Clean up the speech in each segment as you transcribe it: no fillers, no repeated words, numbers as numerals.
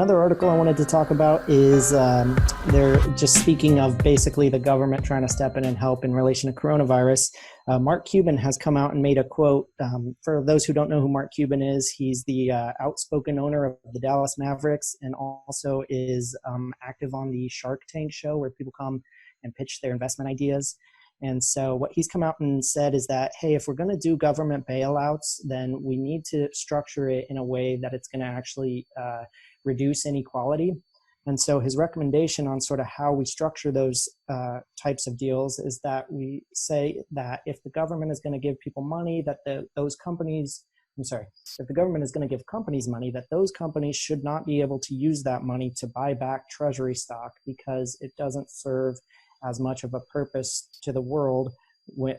another article I wanted to talk about is they're just speaking of basically the government trying to step in and help in relation to coronavirus. Mark Cuban has come out and made a quote. For those who don't know who Mark Cuban is, he's the outspoken owner of the Dallas Mavericks and also is active on the Shark Tank show where people come and pitch their investment ideas. And so what he's come out and said is that, hey, if we're going to do government bailouts, then we need to structure it in a way that it's going to actually reduce inequality. And so his recommendation on sort of how we structure those types of deals is that we say that if the government is going to give people money, that if the government is going to give companies money, that those companies should not be able to use that money to buy back treasury stock because it doesn't serve as much of a purpose to the world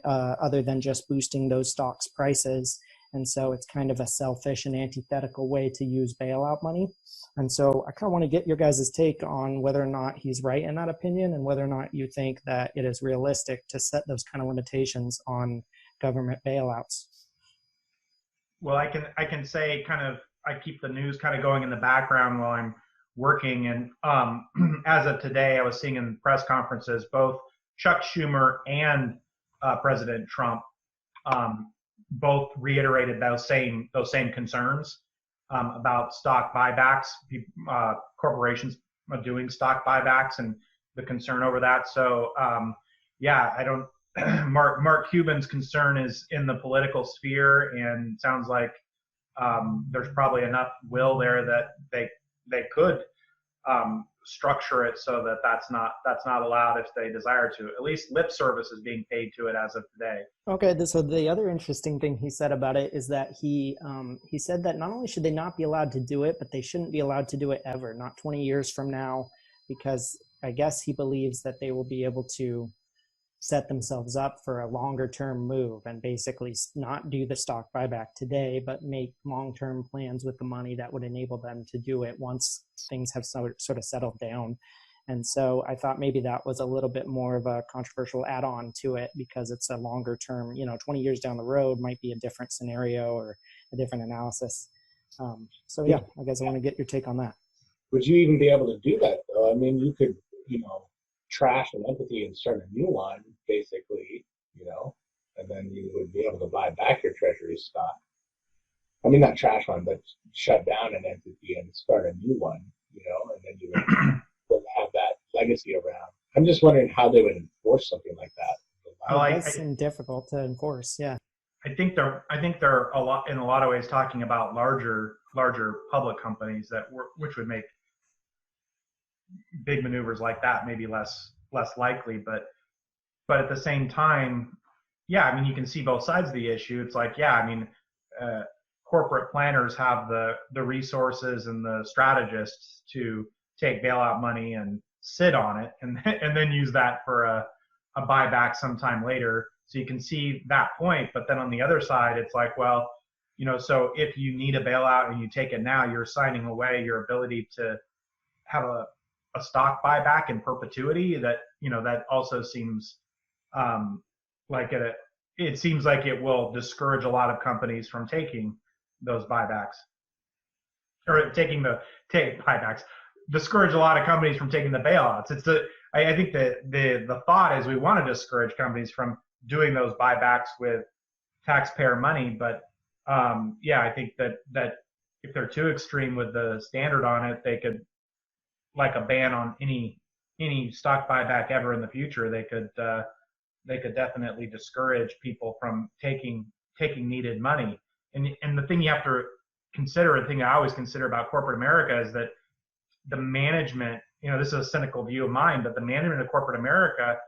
other than just boosting those stocks' prices. And so it's kind of a selfish and antithetical way to use bailout money. And so I kind of want to get your guys' take on whether or not he's right in that opinion and whether or not you think that it is realistic to set those kind of limitations on government bailouts. Well, I can say I keep the news kind of going in the background while I'm working. And as of today, I was seeing in press conferences, both Chuck Schumer and President Trump both reiterated those same concerns about stock buybacks, corporations doing stock buybacks and the concern over that. So Mark Cuban's concern is in the political sphere, and sounds like there's probably enough will there that they could structure it so that that's not allowed if they desire to. At least lip service is being paid to it as of today. Okay, so the other interesting thing he said about it is that he said that not only should they not be allowed to do it, but they shouldn't be allowed to do it ever, not 20 years from now, because I guess he believes that they will be able to set themselves up for a longer term move and basically not do the stock buyback today, but make long-term plans with the money that would enable them to do it once things have sort of settled down. And so I thought maybe that was a little bit more of a controversial add-on to it because it's a longer term, 20 years down the road might be a different scenario or a different analysis. I guess I want to get your take on that. Would you even be able to do that though? I mean, you could, trash an entity and start a new one, basically, and then you would be able to buy back your treasury stock. I mean, not trash one, but shut down an entity and start a new one, and then you would have that legacy around. I'm just wondering how they would enforce something like that. It seems difficult to enforce, yeah. I think they're in a lot of ways talking about larger public companies which would make big maneuvers like that maybe less likely, but at the same time, you can see both sides of the issue. It's like, corporate planners have the resources and the strategists to take bailout money and sit on it and then use that for a buyback sometime later. So you can see that point, but then on the other side, it's like, well, so if you need a bailout and you take it now, you're signing away your ability to have a stock buyback in perpetuity. That that also seems like it seems like it will discourage a lot of companies from taking those buybacks or take buybacks. Discourage a lot of companies from taking the bailouts. I think the thought is we want to discourage companies from doing those buybacks with taxpayer money, but I think that if they're too extreme with the standard on it, they could, like a ban on any stock buyback ever in the future, they could definitely discourage people from taking needed money. And the thing you have to consider, the thing I always consider about corporate America is that the management, this is a cynical view of mine, but the management of corporate America,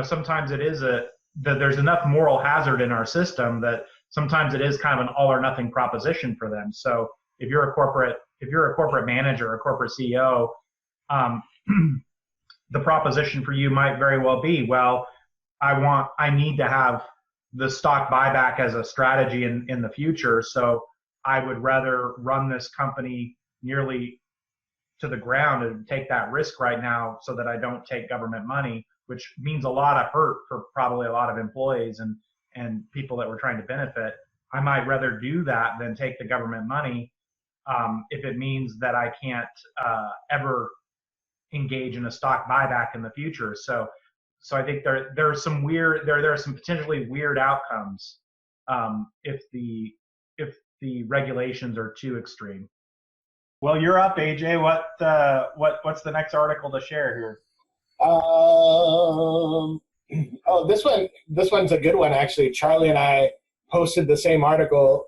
sometimes it is there's enough moral hazard in our system that sometimes it is kind of an all or nothing proposition for them. So if you're a corporate manager, a corporate CEO, the proposition for you might very well be, well, I need to have the stock buyback as a strategy in the future. So I would rather run this company nearly to the ground and take that risk right now so that I don't take government money, which means a lot of hurt for probably a lot of employees and people that we're trying to benefit. I might rather do that than take the government money if it means that I can't ever engage in a stock buyback in the future. So I think there are some there are some potentially weird outcomes if the regulations are too extreme. Well, you're up, AJ. What's the next article to share here? Oh, this one's a good one, actually. Charlie and I posted the same article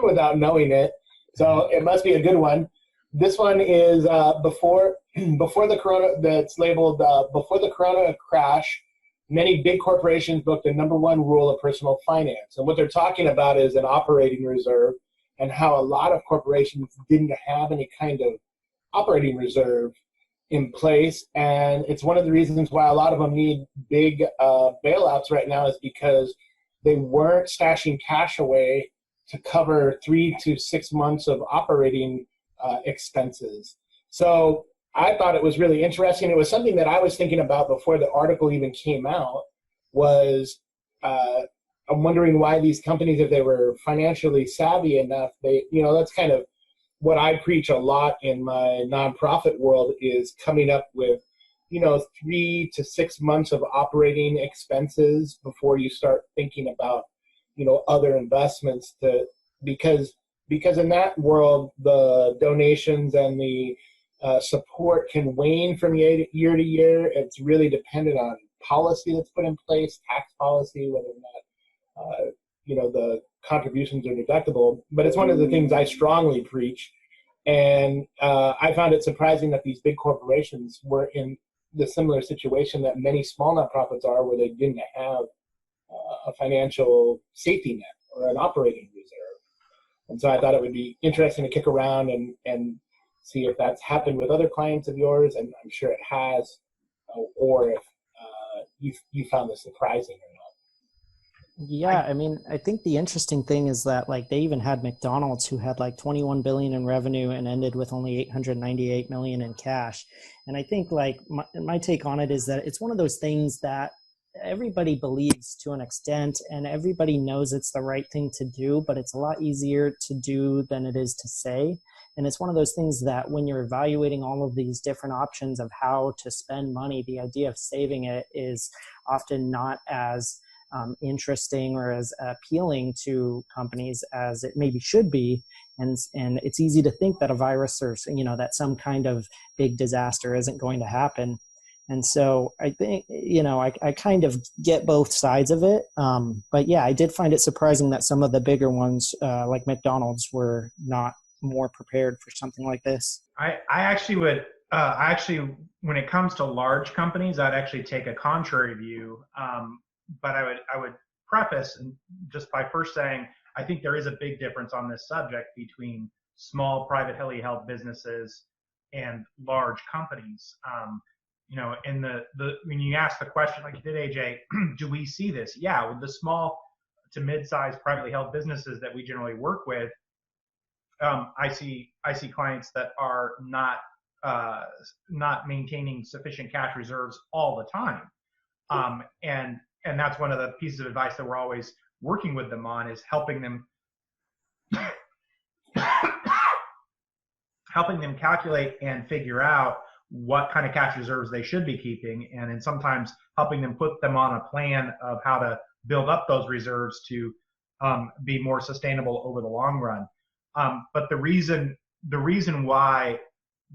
without knowing it, so it must be a good one. This one is before the corona. That's labeled before the corona crash. Many big corporations booked the number one rule of personal finance, and what they're talking about is an operating reserve, and how a lot of corporations didn't have any kind of operating reserve in place. And it's one of the reasons why a lot of them need big bailouts right now, is because they weren't stashing cash away to cover 3 to 6 months of operating expenses. So I thought it was really interesting. It was something that I was thinking about before the article even came out, was I'm wondering why these companies, if they were financially savvy enough, that's kind of what I preach a lot in my nonprofit world, is coming up with, 3 to 6 months of operating expenses before you start thinking about, other investments, because in that world, the donations and the support can wane from year to year. It's really dependent on policy that's put in place, tax policy, whether or not the contributions are deductible. But it's one of the things I strongly preach. And I found it surprising that these big corporations were in the similar situation that many small nonprofits are, where they didn't have a financial safety net or an operating reserve. And so I thought it would be interesting to kick around and see if that's happened with other clients of yours, and I'm sure it has, or if you found this surprising or not. Yeah, I mean, I think the interesting thing is that like they even had McDonald's, who had like 21 billion in revenue and ended with only 898 million in cash. And I think like my take on it is that it's one of those things that everybody believes to an extent, and everybody knows it's the right thing to do, but it's a lot easier to do than it is to say. And it's one of those things that when you're evaluating all of these different options of how to spend money, the idea of saving it is often not as interesting or as appealing to companies as it maybe should be. And it's easy to think that a virus or, that some kind of big disaster isn't going to happen. And so I think, I kind of get both sides of it. But yeah, I did find it surprising that some of the bigger ones, like McDonald's, were not more prepared for something like this. I actually would, when it comes to large companies, I'd actually take a contrary view. But I would preface just by first saying, I think there is a big difference on this subject between small privately held businesses and large companies. In when you ask the question like you did, AJ, do we see this? Yeah, with the small to mid-sized privately held businesses that we generally work with, I see clients that are not maintaining sufficient cash reserves all the time, and that's one of the pieces of advice that we're always working with them on, is helping them calculate and figure out what kind of cash reserves they should be keeping, and then sometimes helping them put them on a plan of how to build up those reserves to be more sustainable over the long run. But the reason why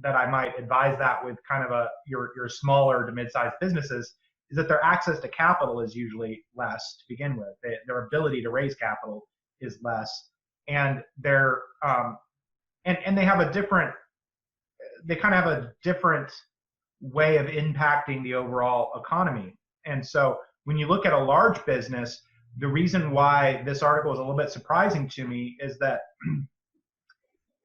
that I might advise that with kind of your smaller to mid-sized businesses is that their access to capital is usually less to begin with. Their ability to raise capital is less, and they're and they have they kind of have a different way of impacting the overall economy. And so when you look at a large business, the reason why this article is a little bit surprising to me is that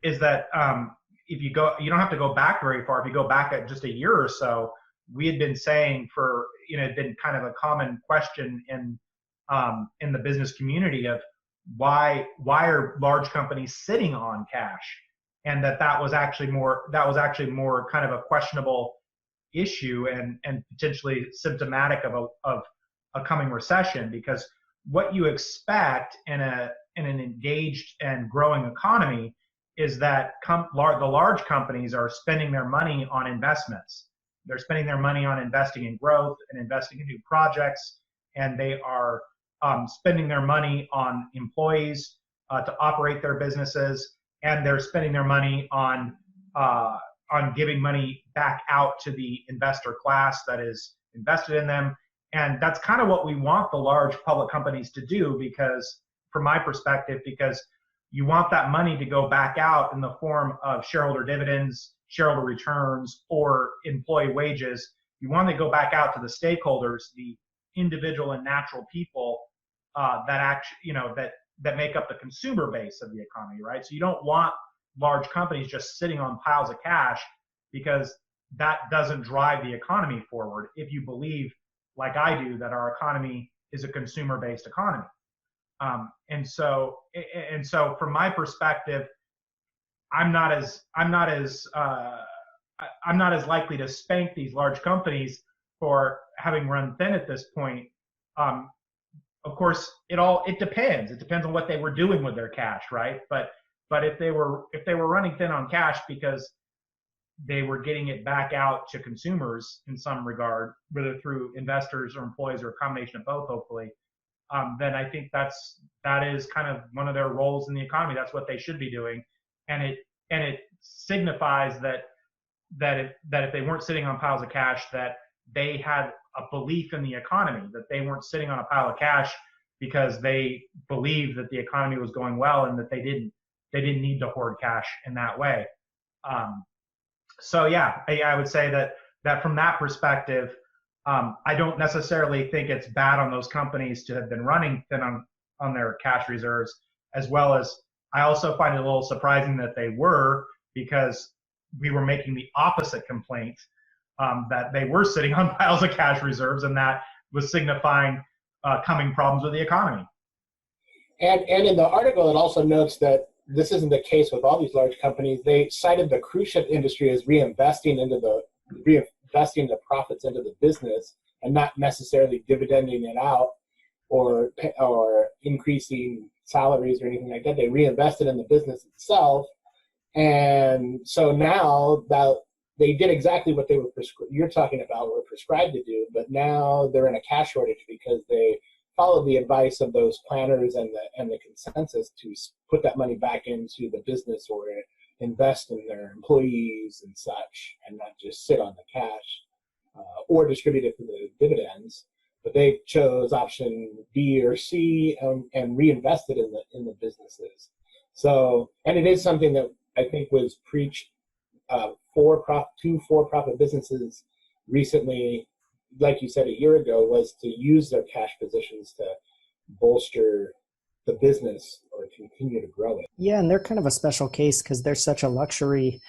if you don't have to go back very far. If you go back at just a year or so, we had been saying it'd been kind of a common question in the business community of why are large companies sitting on cash, and that was actually more kind of a questionable issue and potentially symptomatic of a coming recession, because what you expect in an engaged and growing economy is that the large companies are spending their money on investments. They're spending their money on investing in growth and investing in new projects, and they are spending their money on employees to operate their businesses, and they're spending their money on giving money back out to the investor class that is invested in them. And that's kind of what we want the large public companies to do, because from my perspective, because you want that money to go back out in the form of shareholder dividends, shareholder returns, or employee wages. You want to go back out to the stakeholders, the individual and natural people that make up the consumer base of the economy, right? So you don't want large companies just sitting on piles of cash, because that doesn't drive the economy forward if you believe, like I do, that our economy is a consumer-based economy. And so from my perspective, I'm not as likely to spank these large companies for having run thin at this point. Of course, it depends. It depends on what they were doing with their cash, right? But if they were running thin on cash because they were getting it back out to consumers in some regard, whether through investors or employees or a combination of both, hopefully, then I think that is kind of one of their roles in the economy. That's what they should be doing, and it signifies that if they weren't sitting on piles of cash, that they had a belief in the economy, that they weren't sitting on a pile of cash because they believed that the economy was going well and that they didn't need to hoard cash in that way. So yeah, I would say that from that perspective, I don't necessarily think it's bad on those companies to have been running thin on their cash reserves, as well as I also find it a little surprising that they were, because we were making the opposite complaint, that they were sitting on piles of cash reserves, and that was signifying coming problems with the economy. And in the article, it also notes that this isn't the case with all these large companies. They cited the cruise ship industry as reinvesting the profits into the business, and not necessarily dividending it out or increasing salaries or anything like that. They reinvested in the business itself, and so now that they did exactly what they were you're talking about were prescribed to do, but now they're in a cash shortage because they followed the advice of those planners and the consensus to put that money back into the business or invest in their employees and such, and not just sit on the cash or distribute it to the dividends. But they chose option B or C and reinvested in the businesses. So, and it is something that I think was preached two for-profit businesses recently, like you said a year ago, was to use their cash positions to bolster the business or continue to grow it. Yeah, and they're kind of a special case because they're such a luxury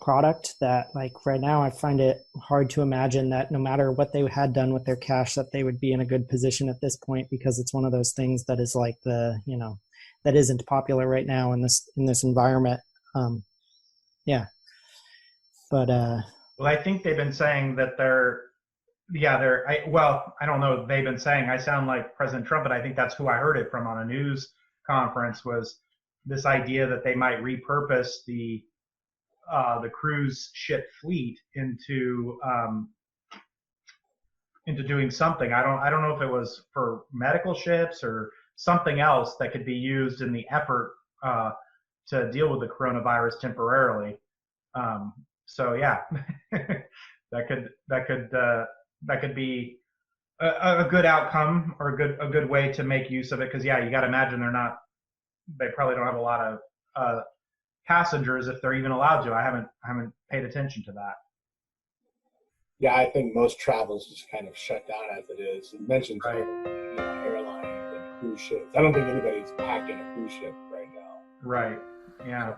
product that, like, right now I find it hard to imagine that no matter what they had done with their cash, that they would be in a good position at this point, because it's one of those things that is like that isn't popular right now in this environment. But well, I think they've been saying that I don't know. They've been saying, I sound like President Trump, but I think that's who I heard it from on a news conference, was this idea that they might repurpose the cruise ship fleet into doing something. I don't know if it was for medical ships or something else that could be used in the effort to deal with the coronavirus temporarily. So yeah, that could be a good outcome, or a good way to make use of it. Because yeah, you got to imagine they probably don't have a lot of passengers, if they're even allowed to. I haven't paid attention to that. Yeah, I think most travel's just kind of shut down as it is. You mentioned Right. Airlines and cruise ships. I don't think anybody's packing a cruise ship right now. Right. Yeah.